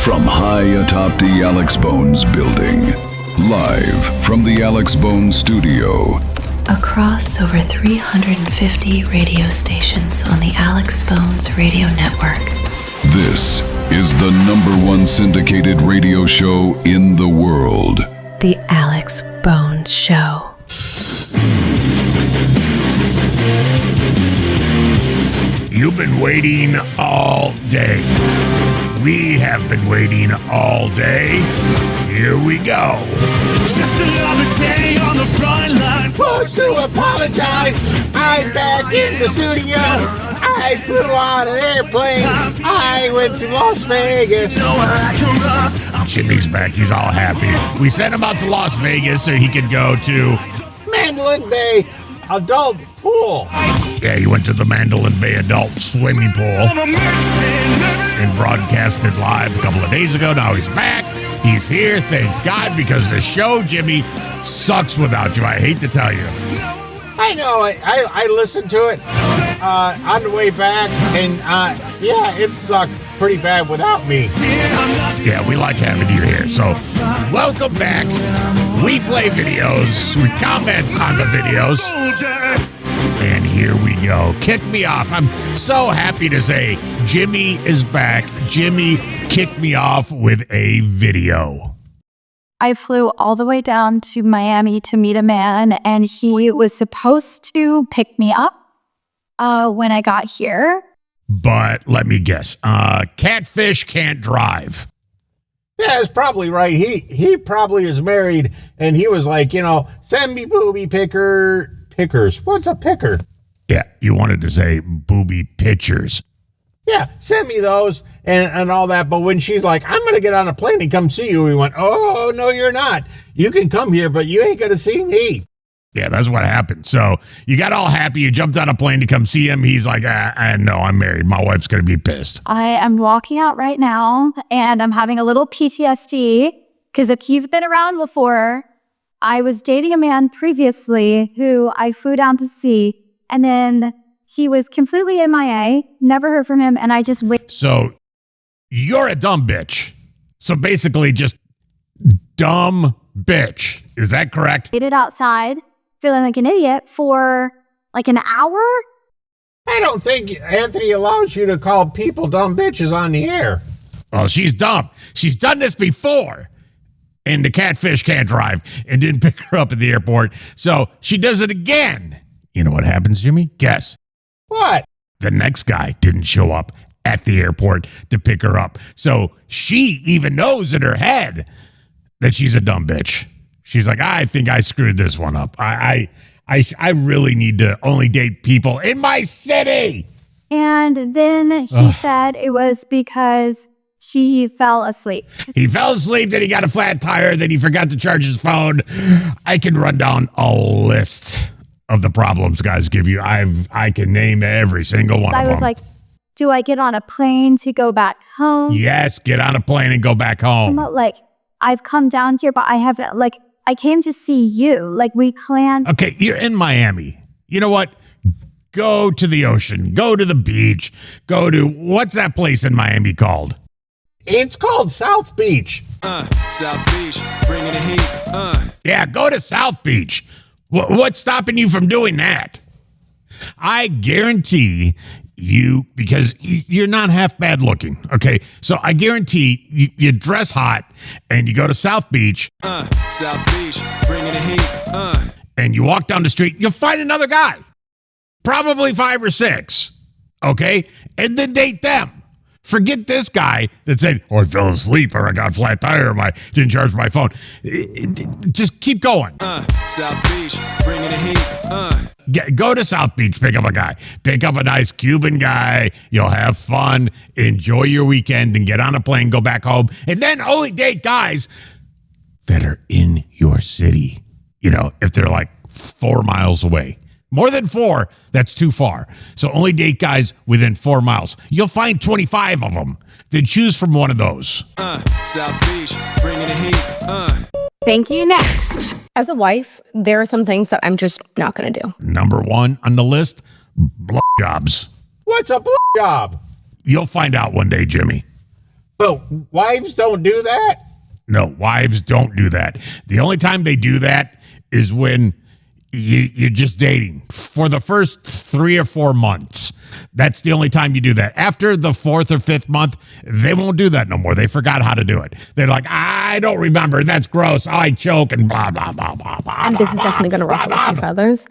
From high atop the Alex Bones building, live from the Alex Bones studio. Across over 350 radio stations on the Alex Bones radio network. This is the #1 syndicated radio show in the world. The Alex Bones Show. You've been waiting all day. We have been waiting all day. Here we go. Just another day on the front line. Forced to apologize. I'm back in the studio. I flew on an airplane. I went to Las Vegas. Jimmy's back. He's all happy. We sent him out to Las Vegas so he could go to Mandalay Bay Adult Pool. Yeah, he went to the Mandalay Bay Adult Swimming Pool and broadcasted live a couple of days ago. Now he's back. He's here. Thank God, because the show, Jimmy, sucks without you. I hate to tell you. I know. I listened to it on the way back, and yeah, it sucked pretty bad without me. Yeah, we like having you here. So, welcome back. We play videos. We comment on the videos. And here we go. Kick me off. I'm so happy to say Jimmy is back. Jimmy kicked me off with a video. I flew all the way down to Miami to meet a man, and he was supposed to pick me up when I got here. But let me guess. Catfish can't drive. Yeah, it's probably right. He probably is married, and he was like, send me booby pickers. What's a picker? Yeah, you wanted to say booby pictures. Yeah, send me those and all that. But when she's like, I'm going to get on a plane and come see you, we went, oh, no, you're not. You can come here, but you ain't going to see me. Yeah, that's what happened. So you got all happy. You jumped on a plane to come see him. He's like, no, I'm married. My wife's going to be pissed. I am walking out right now, and I'm having a little PTSD because if you've been around before, I was dating a man previously who I flew down to see, and then he was completely MIA, never heard from him, and I just waited. So you're a dumb bitch. So basically just dumb bitch. Is that correct? Waited outside, feeling like an idiot for like an hour. I don't think Anthony allows you to call people dumb bitches on the air. Oh, she's dumb. She's done this before. And the catfish can't drive and didn't pick her up at the airport. So she does it again. You know what happens, Jimmy? Guess. What? The next guy didn't show up at the airport to pick her up. So she even knows in her head that she's a dumb bitch. She's like, I think I screwed this one up. I really need to only date people in my city. And then he said it was because he fell asleep. He fell asleep, then he got a flat tire, then he forgot to charge his phone. I can run down a list of the problems guys give you. I can name every single one of them. I was like, do I get on a plane to go back home? Yes, get on a plane and go back home. Like, I've come down here, but I haven't, like, I came to see you. Like, we planned. Okay, you're in Miami. You know what? Go to the ocean. Go to the beach. Go to, what's that place in Miami called? It's called South Beach. South Beach, bringing the heat. Yeah, go to South Beach. What's stopping you from doing that? I guarantee you, because you're not half bad looking, okay? So I guarantee you dress hot and you go to South Beach. South Beach, bringing the heat. And you walk down the street, you'll find another guy. Probably 5 or 6, okay? And then date them. Forget this guy that said, I fell asleep or I got a flat tire or I didn't charge my phone. Just keep going. South Beach, bringing the heat. Go to South Beach, pick up a guy. Pick up a nice Cuban guy. You'll have fun. Enjoy your weekend and get on a plane, go back home. And then only date guys that are in your city. If they're like 4 miles away. More than 4, that's too far. So only date guys within 4 miles. You'll find 25 of them. Then choose from one of those. South Beach, bringing the heat. Thank you. Next. As a wife, there are some things that I'm just not going to do. Number 1 on the list, blowjobs. What's a job? You'll find out one day, Jimmy. But wives don't do that? No, wives don't do that. The only time they do that is when you're just dating for the first 3 or 4 months. That's the only time you do that. After the 4th or 5th month, they won't do that no more. They forgot how to do it. They're like, I don't remember. That's gross. I choke and blah, blah, blah, blah, blah. And this is definitely going to ruffle a few feathers.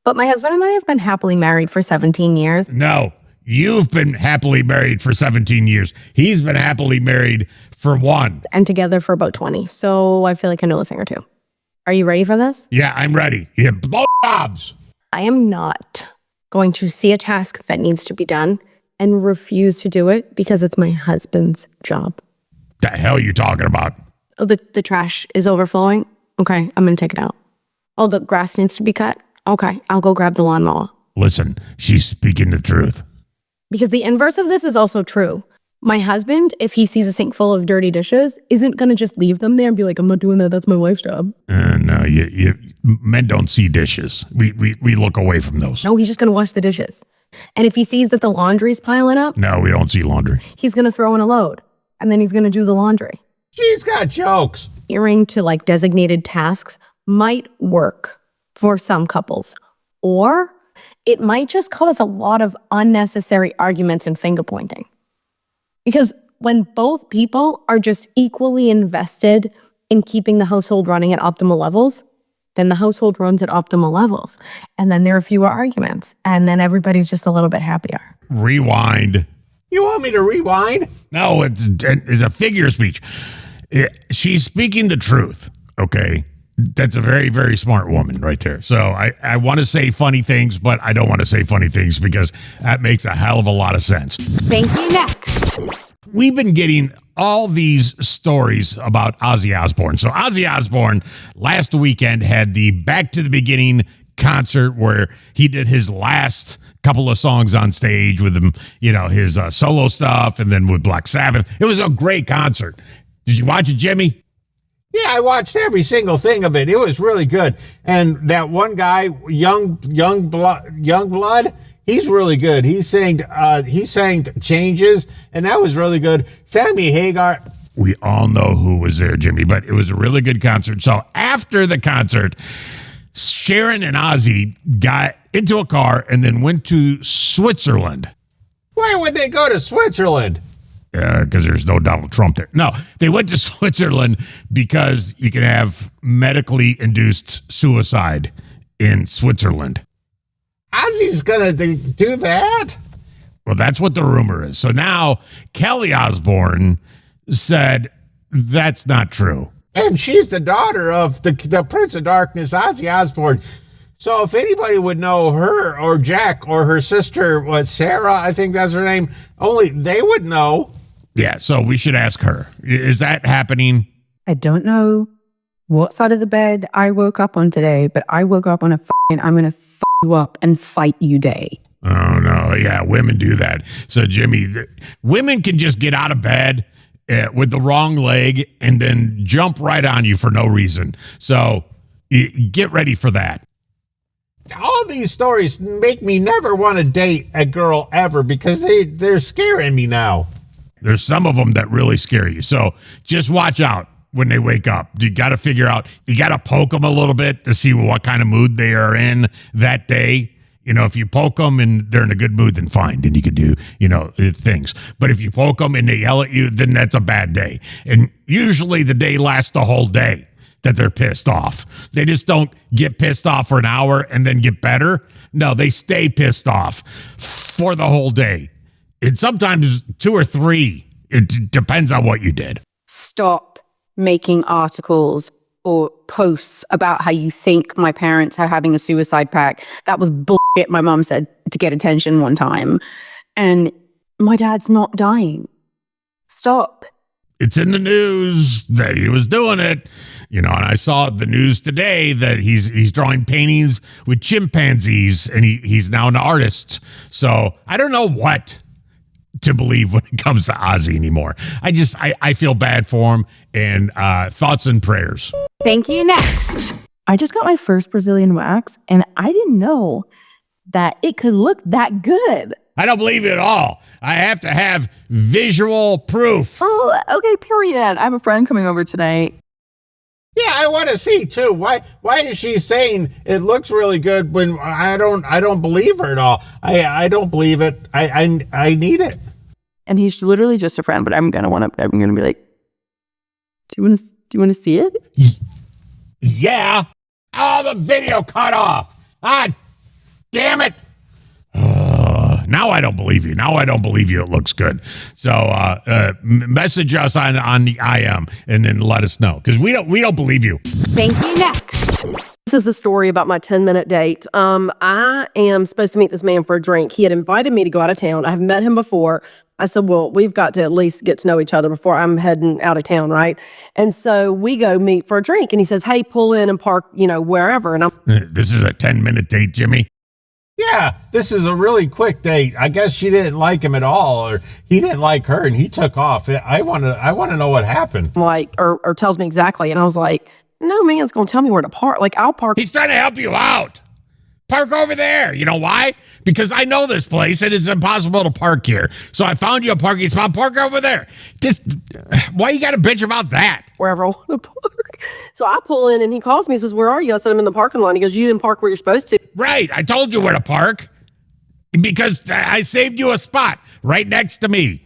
But my husband and I have been happily married for 17 years. No, you've been happily married for 17 years. He's been happily married for 1. And together for about 20. So I feel like I know a thing or two. Are you ready for this? Yeah, I'm ready. Yeah, blow jobs. I am not going to see a task that needs to be done and refuse to do it because it's my husband's job. The hell are you talking about? Oh, the trash is overflowing? Okay, I'm going to take it out. Oh, the grass needs to be cut? Okay, I'll go grab the lawnmower. Listen, she's speaking the truth. Because the inverse of this is also true. My husband, if he sees a sink full of dirty dishes, isn't going to just leave them there and be like, I'm not doing that. That's my wife's job. No, men don't see dishes. We look away from those. No, he's just going to wash the dishes. And if he sees that the laundry's piling up, No, we don't see laundry. he's going to throw in a load. And then he's going to do the laundry. She's got jokes. Adhering to like designated tasks might work for some couples. Or it might just cause a lot of unnecessary arguments and finger pointing. Because when both people are just equally invested in keeping the household running at optimal levels, then the household runs at optimal levels. And then there are fewer arguments. And then everybody's just a little bit happier. Rewind. You want me to rewind? No, it's a figure of speech. She's speaking the truth, okay? That's a very, very smart woman right there. So I want to say funny things, but I don't want to say funny things because that makes a hell of a lot of sense. Thank you. Next. We've been getting all these stories about Ozzy Osbourne. So Ozzy Osbourne last weekend had the Back to the Beginning concert where he did his last couple of songs on stage with him, his solo stuff and then with Black Sabbath. It was a great concert. Did you watch it, Jimmy? Yeah, I watched every single thing of it. It was really good. And that one guy, Young Blood, he's really good. He sang Changes, and that was really good. Sammy Hagar. We all know who was there, Jimmy, but it was a really good concert. So after the concert, Sharon and Ozzy got into a car and then went to Switzerland. Why would they go to Switzerland? Because there's no Donald Trump there. No, they went to Switzerland because you can have medically induced suicide in Switzerland. Ozzy's going to do that? Well, that's what the rumor is. So now Kelly Osbourne said that's not true. And she's the daughter of the Prince of Darkness, Ozzy Osbourne. So if anybody would know her or Jack or her sister, Sarah, I think that's her name, only they would know. Yeah, so we should ask her. Is that happening? I don't know what side of the bed I woke up on today, but I woke up on a I'm going to you up and fight you day. Oh, no. Yeah, women do that. So, Jimmy, women can just get out of bed with the wrong leg and then jump right on you for no reason. So get ready for that. All these stories make me never want to date a girl ever because they're scaring me now. There's some of them that really scare you. So just watch out when they wake up. You got to figure out, you got to poke them a little bit to see what kind of mood they are in that day. If you poke them and they're in a good mood, then fine. Then you can do, things. But if you poke them and they yell at you, then that's a bad day. And usually the day lasts the whole day that they're pissed off. They just don't get pissed off for an hour and then get better. No, they stay pissed off for the whole day. And sometimes 2 or 3. It depends on what you did. Stop making articles or posts about how you think my parents are having a suicide pact. That was bullshit, my mom said, to get attention one time. And my dad's not dying. Stop. It's in the news that he was doing it. And I saw the news today that he's drawing paintings with chimpanzees and he's now an artist. So I don't know what to believe when it comes to Ozzy anymore. I feel bad for him, and thoughts and prayers. Thank you. Next. I just got my first Brazilian wax and I didn't know that it could look that good. I don't believe you at all. I have to have visual proof. Oh, okay, period. I have a friend coming over tonight. Yeah, I want to see too. Why is she saying it looks really good when I don't believe her at all? I don't believe it. I need it. And he's literally just a friend, but I'm gonna be like, do you want to see it? Yeah. Oh, the video cut off. Ah, damn it. Now I don't believe you. Now I don't believe you. It looks good. So message us on the IM and then let us know, because we don't believe you. Thank you. Next. This is the story about my 10-minute date. I am supposed to meet this man for a drink. He had invited me to go out of town. I've met him before. I said, well, we've got to at least get to know each other before I'm heading out of town, right? And so we go meet for a drink. And he says, hey, pull in and park, wherever. And I'm This is a 10-minute date, Jimmy. Yeah, this is a really quick date. I guess she didn't like him at all, or he didn't like her, and he took off. I want to know what happened. like, or tells me exactly. And I was like, no man's going to tell me where to park. Like, I'll park. He's trying to help you out. Park over there. You know why? Because I know this place and it's impossible to park here. So I found you a parking spot. Park over there. Just why you got to bitch about that? Wherever I want to park. So I pull in and he calls me and says, where are you? I said, I'm in the parking lot. He goes, you didn't park where you're supposed to. Right. I told you where to park because I saved you a spot right next to me.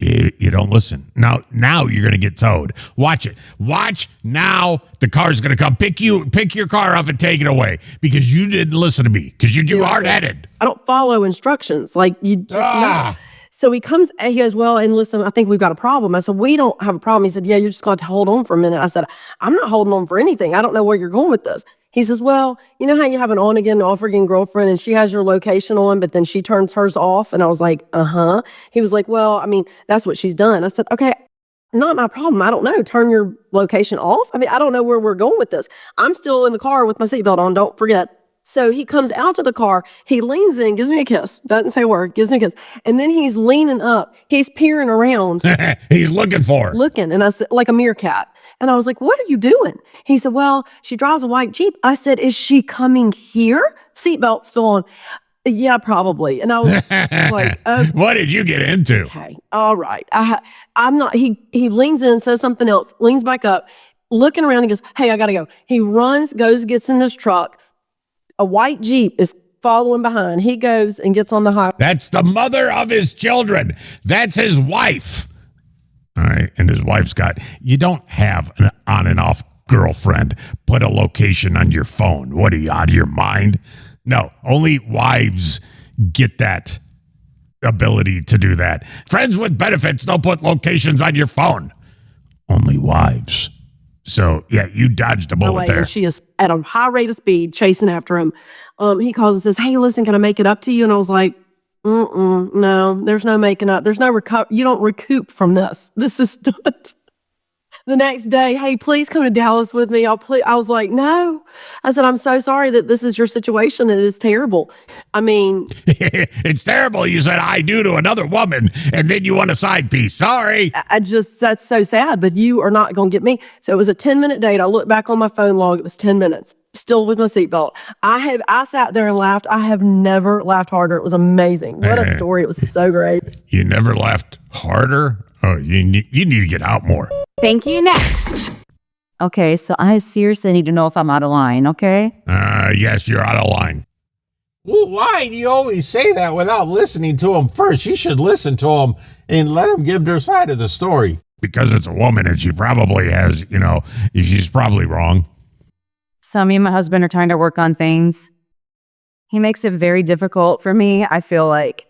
You don't listen. Now you're going to get towed. Watch it. Watch now. The car's going to come pick your car up and take it away because you didn't listen to me because you're too hard-headed. I don't follow instructions. Like, you just know. So he comes and he goes, well, and listen, I think we've got a problem. I said, we don't have a problem. He said, yeah, you're just going to hold on for a minute. I said, I'm not holding on for anything. I don't know where you're going with this. He says, well, you know how you have an on-again, off-again girlfriend and she has your location on, but then she turns hers off? And I was like, uh-huh. He was like, well, I mean, that's what she's done. I said, okay, not my problem. I don't know. Turn your location off? I mean, I don't know where we're going with this. I'm still in the car with my seatbelt on. Don't forget. So he comes out to the car. He leans in, gives me a kiss. Doesn't say a word, gives me a kiss. And then he's leaning up. He's peering around. He's looking for her. Looking. And I said, like a meerkat. And I was like, what are you doing? He said, well, she drives a white Jeep. I said, is she coming here? Seatbelt still on. Yeah, probably. And I was like, okay. What did you get into? Okay. All right. I'm not, he leans in, says something else, leans back up, looking around and goes, hey, I got to go. He runs, goes, gets in his truck. A white Jeep is following behind. He goes and gets on the highway. That's the mother of his children. That's his wife. All right. And his wife's you don't have an on and off girlfriend. Put a location on your phone. What are you, out of your mind? No, only wives get that ability to do that. Friends with benefits don't put locations on your phone. Only wives. So, yeah, you dodged a bullet there. And she is at a high rate of speed chasing after him. He calls and says, hey, listen, can I make it up to you? And I was like, no, there's no making up. There's no you don't recoup from this. This is not. The next day, hey, please come to Dallas with me. I was like, no. I said, I'm so sorry that this is your situation. It is terrible. I mean. It's terrible. You said I do to another woman, and then you want a side piece. Sorry. That's so sad, but you are not going to get me. So it was a 10-minute date. I looked back on my phone log. It was 10 minutes. Still with my seatbelt. I sat there and laughed. I have never laughed harder. It was amazing. What a story. It was so great. You never laughed harder? Oh, you need to get out more. Thank you. Next. Okay, so I seriously need to know if I'm out of line, okay? Yes, you're out of line. Well, why do you always say that without listening to him first? You should listen to him and let him give their side of the story. Because it's a woman and she probably has, she's probably wrong. So me and my husband are trying to work on things. He makes it very difficult for me, I feel like.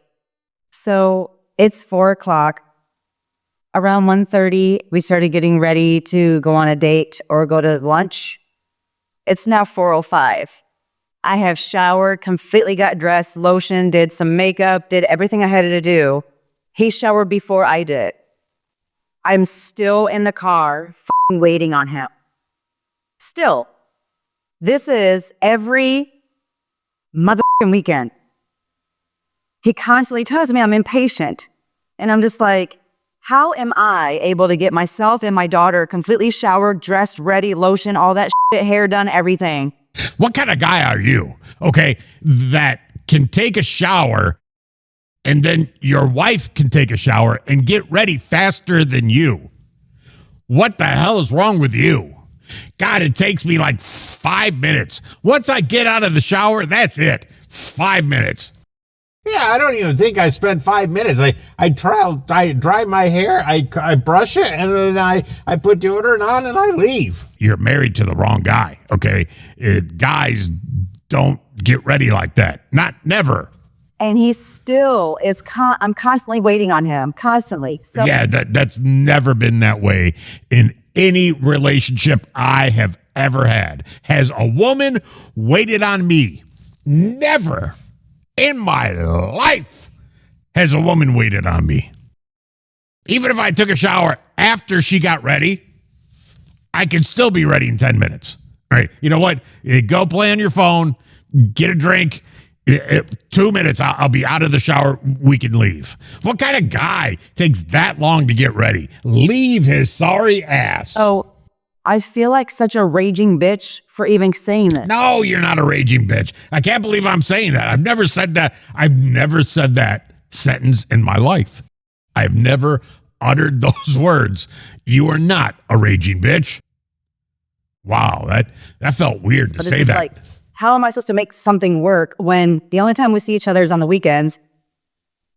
So it's 4:00. Around 1:30, we started getting ready to go on a date or go to lunch. It's now 4:05. I have showered, completely got dressed, lotion, did some makeup, did everything I had to do. He showered before I did. I'm still in the car waiting on him. Still. This is every motherfucking weekend. He constantly tells me I'm impatient. And I'm just like, how am I able to get myself and my daughter completely showered, dressed, ready, lotion, all that shit, hair done, everything? What kind of guy are you, okay, that can take a shower and then your wife can take a shower and get ready faster than you. What the hell is wrong with you? God, it takes me like 5 minutes. Once I get out of the shower, that's it. 5 minutes. Yeah, I don't even think I spend 5 minutes. I dry my hair, I brush it, and then I put deodorant on and I leave. You're married to the wrong guy, okay? Guys don't get ready like that. Never. And he still is, I'm constantly waiting on him, constantly. So Yeah, that's never been that way in any relationship I have ever had. Has a woman waited on me? Never in my life has a woman waited on me. Even if I took a shower after she got ready, I can still be ready in 10 minutes. All right, you know what? Go play on your phone, get a drink. 2 minutes, I'll be out of the shower. We can leave. What kind of guy takes that long to get ready? Leave his sorry ass. Oh, I feel like such a raging bitch for even saying this. No, you're not a raging bitch. I can't believe I'm saying that. I've never said that. I've never said that sentence in my life. I've never uttered those words. You are not a raging bitch. Wow, that felt weird to say that. Like, how am I supposed to make something work when the only time we see each other is on the weekends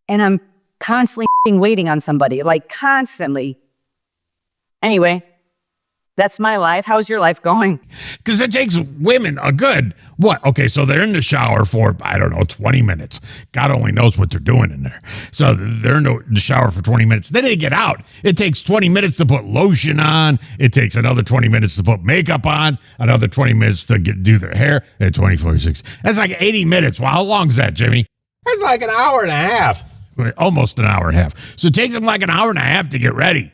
and I'm constantly waiting on somebody, like constantly. Anyway, that's my life. How's your life going? Because it takes women a good, what? Okay, so they're in the shower for, I don't know, 20 minutes. God only knows what they're doing in there. So they're in the shower for 20 minutes. Then they get out. It takes 20 minutes to put lotion on. It takes another 20 minutes to put makeup on. Another 20 minutes to do their hair. At 6. That's like 80 minutes. Well, how long is that, Jimmy? That's like an hour and a half. Almost an hour and a half. So it takes them like an hour and a half to get ready.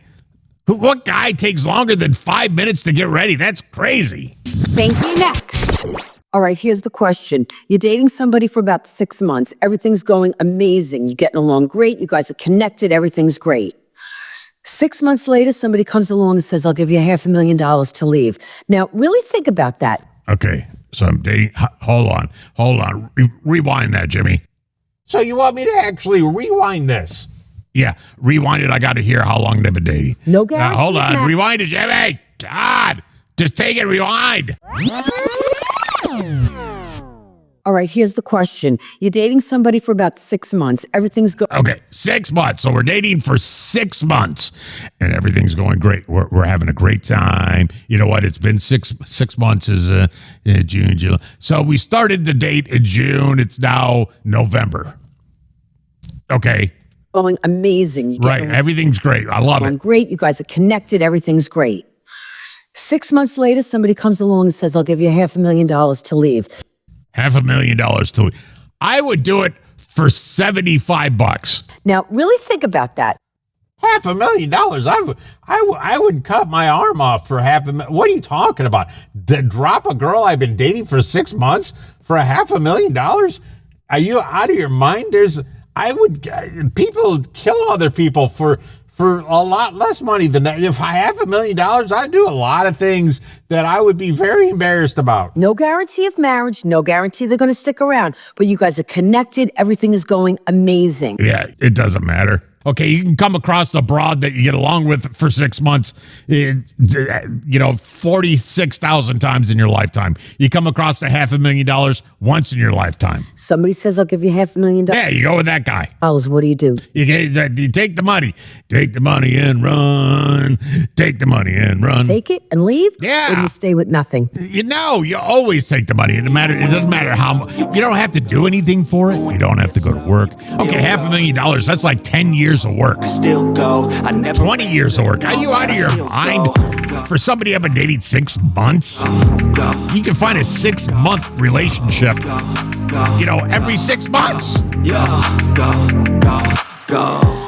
What guy takes longer than 5 minutes to get ready? That's crazy. Thank you. Next. All right, here's the question. You're dating somebody for about 6 months. Everything's going amazing. You're getting along great. You guys are connected. Everything's great. 6 months later, somebody comes along and says, I'll give you $500,000 to leave. Now, really think about that. Okay, so I'm dating. Hold on. Rewind that, Jimmy. So you want me to actually rewind this? Yeah, rewind it. I got to hear how long they've been dating. No guarantee. Hold on. Rewind it, Jimmy. God, just take it. Rewind. All right, here's the question. You're dating somebody for about 6 months. Everything's going... Okay, 6 months. So we're dating for 6 months, and everything's going great. We're having a great time. You know what? It's been six months is June, July. So we started the date in June. It's now November. Okay. Going amazing. Right. Everything's great. I love it. Great. You guys are connected. Everything's great. 6 months later, somebody comes along and says, I'll give you $500,000 to leave. $500,000 to leave. I would do it for $75. Now, really think about that. $500,000. I would cut my arm off for $500,000. What are you talking about? Drop a girl I've been dating for 6 months for $500,000? Are you out of your mind? People kill other people for a lot less money than that. If I have $1,000,000, I'd do a lot of things that I would be very embarrassed about. No guarantee of marriage, no guarantee they're going to stick around, but you guys are connected. Everything is going amazing. Yeah, it doesn't matter. Okay, you can come across a broad that you get along with for 6 months, 46,000 times in your lifetime. You come across the $500,000 once in your lifetime. Somebody says, I'll give you $500,000. Yeah, you go with that guy. What do you do? You take the money. Take the money and run. Take the money and run. Take it and leave? Yeah. Or do you stay with nothing? You always take the money. It doesn't matter how much. You don't have to do anything for it. You don't have to go to work. Okay, $500,000. That's like 10 years of work. 20 years of work. Are you out of your mind? For somebody I've been dating 6 months, you can find a 6-month relationship, every 6 months. Go.